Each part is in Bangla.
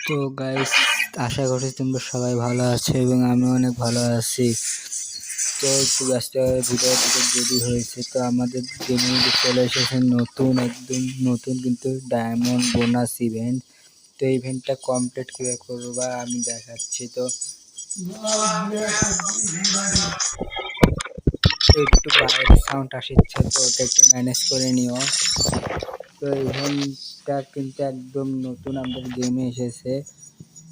তো গাইস, আশা করি তোমরা সবাই ভালো আছো এবং আমি অনেক ভালো আছি। তো একটু ব্যস্ত ভিডিও দিতে দেরি হয়েছে। তো আমাদের গেমিং চলে এসেছে একদম নতুন কিন্তু ডায়মন্ড বোনাস ইভেন্ট। তো ইভেন্টটা কমপ্লিট করে করবা আমি দেখাচ্ছি। তো একটু বাইরের সাউন্ড আসছে, তো ওটা একটু ম্যানেজ করে নিও। তো ইভেন্টটা কিন্তু একদম নতুন আমাদের গেমে এসেছে।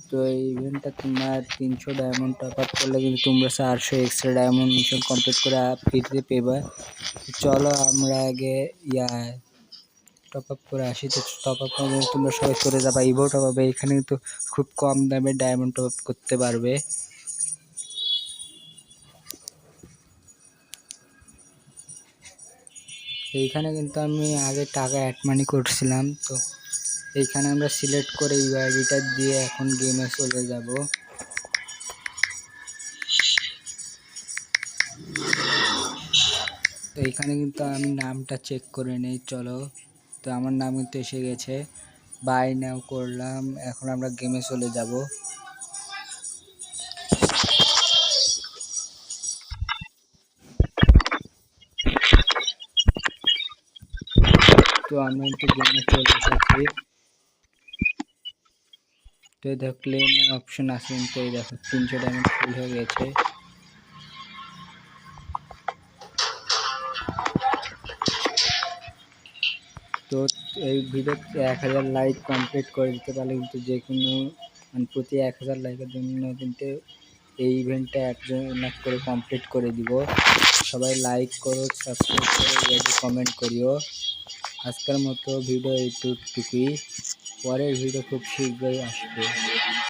তো এই ইভেন্টটা তোমার 300 ডায়মন্ড টপ আপ করলে কিন্তু তোমরা 400 এক্সট্রা ডায়মন্ড মিশন কমপ্লিট করে ফ্রিতে পেবা। চলো আমরা আগে টপ আপ করে আসি। তো টপ আপ করে তোমরা সবাই চলে যাবা ইভো টপ আপে। এখানে কিন্তু খুব কম দামে ডায়মন্ড টপ আপ করতে পারবে। এইখানে কিন্তু আমি আগে টাকা অ্যাড মানি করছিলাম। তো এইখানে আমরা সিলেক্ট করে ইউআইডিটা দিয়ে এখন গেমে চলে যাব। তো এইখানে কিন্তু আমি নামটা চেক করে নেই, চলো। তো আমার নাম কিন্তু এসে গেছে, বাই নাও করলাম। এখন আমরা গেমে চলে যাব। তো আমরা কিন্তু গেমে চলে এসেছি। তো এই দেখো ক্লেম অপশন আছে, কিন্তু এই দেখো 300 ডায়মন্ড ফুল হয়ে গেছে। তো এই ভিডিওতে 1000 লাইক কমপ্লিট করে দিতে পারলে কিন্তু যে কোনো প্রতি 1000 লাইকের জন্য কিন্তু এই ইভেন্টটা একজন করে কমপ্লিট করে দিব। সবাই লাইক করো, সাবস্ক্রাইব করো, কমেন্ট করিও। আজকের মতো ভিডিও এইটুকুই। পরের ভিডিও খুব শীঘ্রই আসবে।